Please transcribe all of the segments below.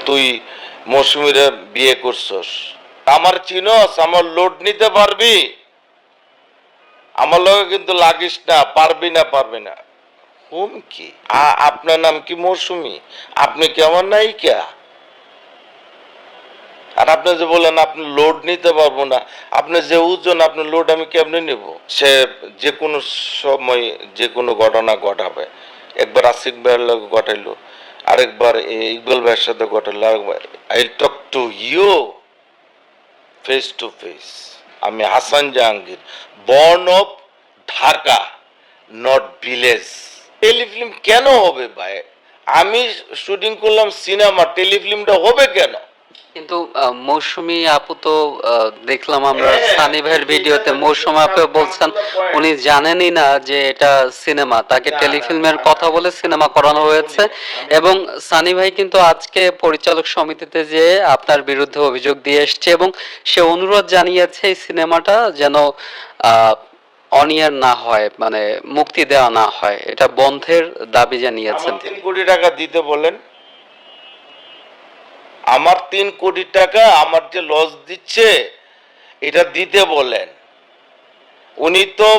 তুই মৌসুমীরে বিয়ে করছস, আমার চিনস, আমার লোড নিতে পারবি, আমার লগে কিন্তু লাগিস না, পারবি না। হুমকি? আপনার নাম কি মৌসুমী? আপনি কি আমার নায়িকা? আর আপনি যে বলেন আপনি লোড নিতে পারবো না, আপনি যে ওজন, আপনার লোড আমি কেমনে নেব? সে যে কোনো সময় যে কোনো ঘটনা ঘটাবে। একবার আসিফ ভাইয়ের লগে ঘটাইলো, আরেকবার ইকবাল ভাইয়ের সাথে ঘটাইলো, আরেকবার I talk to you face to face. আমি Hasan Jahangir, born of Dhaka, not village. Telefilm কেন হবে ভাই? আমি শুটিং করলাম সিনেমা, টেলিফিল্মটা হবে কেন? কিন্তু মৌসুমী আপু তো দেখলাম আমরা সানি ভাইয়ের ভিডিওতে মৌসুমী আপু বলছেন উনি জানেনই না যে এটা সিনেমা, তাকে টেলিফিল্মের কথা বলে সিনেমা করানো হয়েছে। এবং সানি ভাই কিন্তু আজকে পরিচালক সমিতিতে যে আপনার বিরুদ্ধে অভিযোগ দিয়ে এসছে এবং সে অনুরোধ জানিয়েছে এই সিনেমাটা যেন অনিয়ার না হয়, মানে মুক্তি দেওয়া না হয়, এটা বন্ধের দাবি জানিয়েছেন। 3 কোটি টাকা দিতে বলেন, আমার 3 কোটি টাকা আমার যে লস দিচ্ছে এটা দিতে বলেন। উনি তো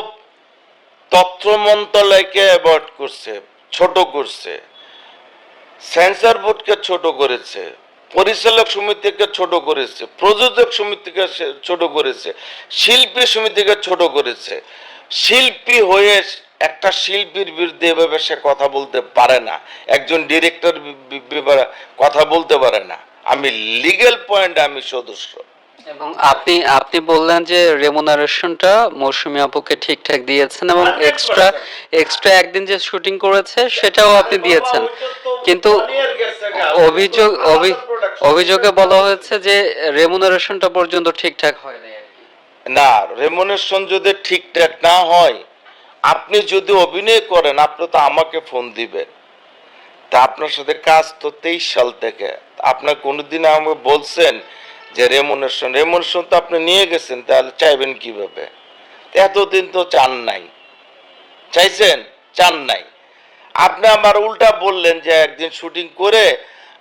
তথ্য মন্ত্রণালয়কে অ্যাভয়েড করছে, ছোট করছে, সেন্সর বোর্ডকে ছোট করেছে, পরিচালক সমিতিকে ছোট করেছে, প্রযোজক সমিতিকে ছোট করেছে, শিল্পী সমিতিকে ছোট করেছে। শিল্পী হয়ে একটা শিল্পীর বিরুদ্ধে এভাবে সে কথা বলতে পারে না, একজন ডিরেক্টর কথা বলতে পারে না। আমি লিগ্যাল পয়েন্ট, আমি সদস্য। এবং আপনি আপনি বললেন যে রেমুনারেশনটা মৌসুমী আপুকে ঠিকঠাক দিয়েছেন এবং এক্সট্রা এক্সট্রা একদিন যে শুটিং করেছে সেটাও আপনি দিয়েছেন, কিন্তু অভিযোগে বলা হয়েছে যে রেমুনারেশনটা পর্যন্ত ঠিকঠাক হয় নাই। না, রেমুনারেশন যদি ঠিকঠাক না হয়, আপনি যদি অভিনয় করেন, আপনি তো আমাকে ফোন দিবেন। তা আপনার সাথে কাজ তো 23 সাল থেকে, আপনার কোনোদিন আমাকে বলছেন যে রেমুনারেশন তো আপনি নিয়ে গেছেন, তাহলে চাইবেন কিভাবে? এতদিন তো চান নাই, চাইছেন? চান নাই। আপনি আমার উল্টা বললেন যে একদিন শুটিং করে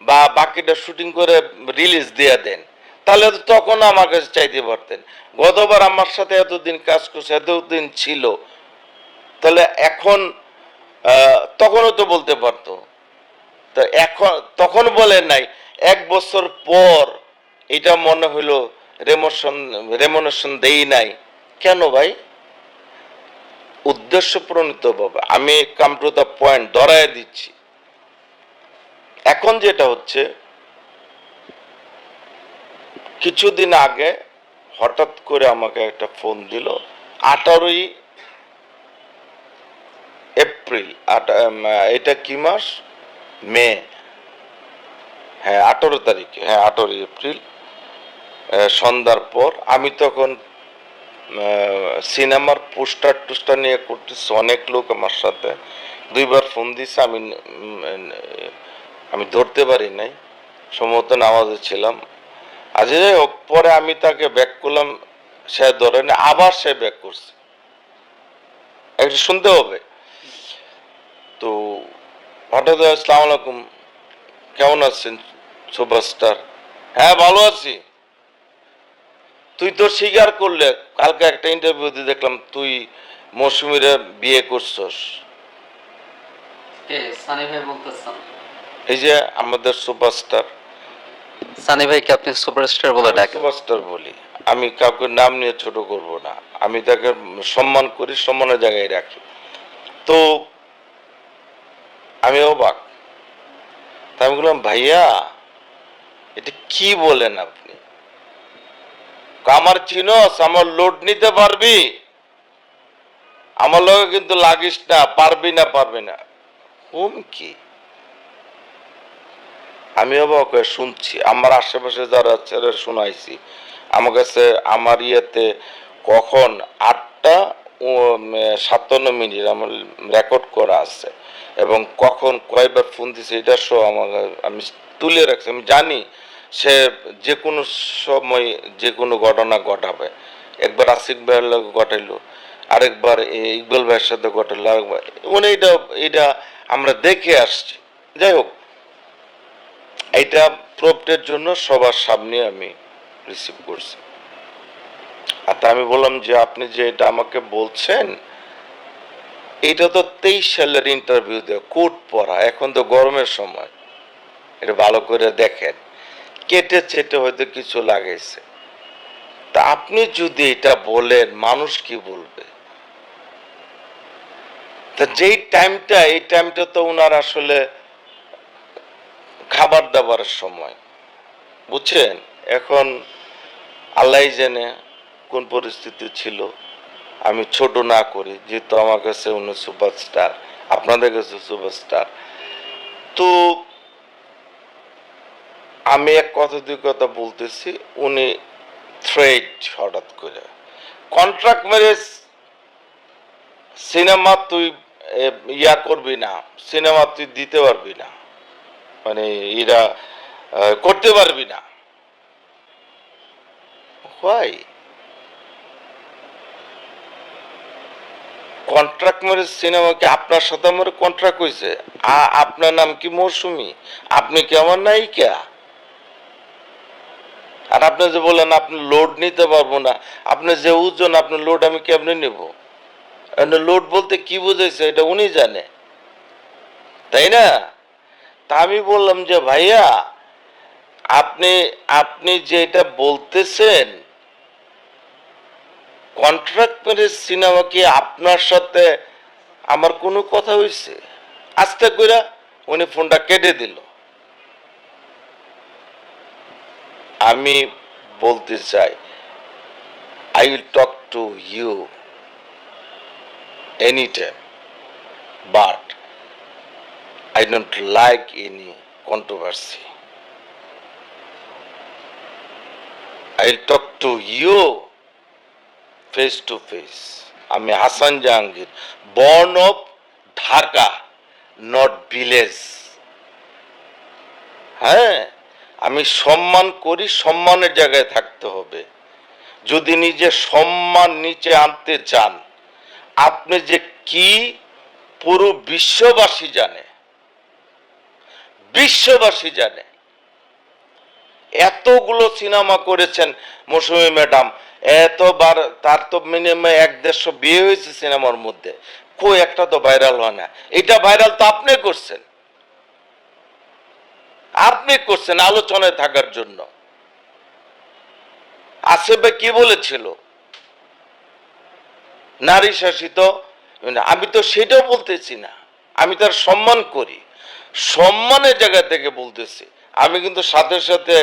বা বাকিটা শুটিং করে রিলিজ দিয়ে দেন, তাহলে তো তখন আমার কাছে চাইতে পারতেন। গতবার আমার সাথে এতদিন কাজ করছে, এতদিন ছিল, তাহলে এখন তখনও তো বলতে পারতো। তা এখন তখন বলেন নাই, 1 বছর পর এটা মনে হইলো রেমুনেশন দেই নাই কেন ভাই? উদ্দেশ্য প্রণীত ভাবে আমি কাম টু দা পয়েন্ট ধরায় দিচ্ছি। এখন যেটা হচ্ছে, কিছুদিন আগে হঠাৎ করে আমাকে একটা ফোন দিল, 18ই এপ্রিল, এটা কি মাস? মে, হ্যাঁ 18 তারিখে, হ্যাঁ 18 এপ্রিল সন্ধ্যার পর। আমি তখন সিনেমার পোস্টার টোস্টার নিয়ে করতেছি, অনেক লোক আমার সাথে, 2বার ফোন দিছে, আমি ধরতে পারি নাই, সম্ভবত নামাজে ছিলাম। আজ যাই হোক, পরে আমি তাকে ব্যাক করলাম, সে ধরে না, আবার সে ব্যাক করছে, একটু শুনতে হবে। তো হঠাৎ, আসসালামু আলাইকুম, কেমন আছেন সুপারস্টার? হ্যাঁ ভালো আছি। তুই তো স্বীকার করলে, কালকে একটা ইন্টারভিউতে দেখলাম তুই মৌসুমীরে বিয়ে করছস। কে সানি ভাই বলতেছেন? এই যে আমাদের সুপারস্টার। সানি ভাইকে আপনি সুপারস্টার বলে ডাকেন? সুপারস্টার বলি, আমি কাউকে নাম নিয়ে ছোট করব না, আমি তাকে সম্মান করি, সম্মানের জায়গায় রাখি। তো আমি অবাক, তাই আমি বললাম ভাইয়া এটা কি বলেন আপনি? আমার চিনস, আমার লোড নিতে পারবি, আমার লগে কিন্তু লাগিস না, পারবি না। হুমকি? আমি অবাক হয়ে শুনছি, আমার আশেপাশে যারা ছেলে শোনাইছি, আমার কাছে আমার ইয়েতে কখন 8টা 57 মিনিট আমার রেকর্ড করা আছে, এবং কখন কয়বার ফোন দিছে এটা সহ আমার আমি তুলে রাখছি। আমি জানি সে যে কোনো সময় যে কোনো ঘটনা ঘটাবে। একবার আসিফ ভাইয়ের লগে ঘটাইলো, আরেকবার ইকবাল ভাইয়ের সাথে ঘটাইলো, আরেকবার মানে এটা এটা আমরা দেখে আসছি। যাই হোক, এটা প্রপটের জন্য সবার সামনে আমি রিসিভ করছি। আর তা আমি বললাম যে আপনি যে এটা আমাকে বলছেন, এটা তো 23 সালের ইন্টারভিউ দেওয়া, কোট পরা, এখন তো গরমের সময়, এটা ভালো করে দেখেন, কেটে চেটে হয়তো কিছু লাগাইছে। তা আপনি যদি এটা বলেন, মানুষ কি বলবে? তা যেই টাইমটা, এই টাইমটা তো ওনার আসলে খাবার দাবারের সময়, বুঝছেন? এখন আল্লাহ জানে কোন পরিস্থিতি ছিল। আমি ছোট না করি, যেহেতু আমার কাছে উনি সুপারস্টার, আপনাদের কাছে সুপারস্টার। তো আমি এক কথা দুই কথা বলতেছি, উনি থ্রেড হঠাৎ করে কন্ট্রাক্ট ম্যারেজ, সিনেমা তুই ইয়া করবি না, সিনেমা তুই দিতে পারবি না, মানে এরা করতে পারবি না। হয় কন্ট্রাক্ট ম্যারেজ সিনেমা কি আপনার সাথে আমার কন্ট্রাক্ট হয়েছে? আপনার নাম কি মৌসুমী? আপনি কি আমার নায়িকা? আর আপনি যে বলেন আপনি লোড নিতে পারবো না, আপনি যে ওজন, আপনার লোড আমি কেমনে নেব? লোড বলতে কি বুঝাইছে এটা উনি জানে, তাই না? তা আমি বললাম যে ভাইয়া, আপনি আপনি যে এটা বলতেছেন কন্ট্রাক্ট ম্যারেজ সিনেমা কি আপনার সাথে আমার কোনো কথা হয়েছে? আস্তে কইরা উনি ফোনটা কেটে দিল। আমি বলতে চাই, I will talk to you any time, but I don't like any controversy. I will talk to you face to face. আমি Hasan Jahangir, born of Dhaka, not village. হ্যাঁ, আমি সম্মান করি, সম্মানের জায়গায় থাকতে হবে। যদি নিজে সম্মান নিচে আনতে চান, আপনি যে কি পুরো বিশ্ববাসী জানে, বিশ্ববাসী জানে। এতগুলো সিনেমা করেছেন মৌসুমী ম্যাডাম, এতবার, তার তো মিনিমাম 1-150 বিয়ে হয়েছে সিনেমার মধ্যে, কই একটা তো ভাইরাল হয় না। এটা ভাইরাল তো আপনি করছেন, আপনি করছেন আলোচনায় থাকার জন্য। আসিফ কি বলেছিল? নারী শাসিত, আমি তো সেটাও বলতেছি না, আমি তার সম্মান করি, সম্মানের জায়গা থেকে বলতেছি। আমি কিন্তু সাথে সাথে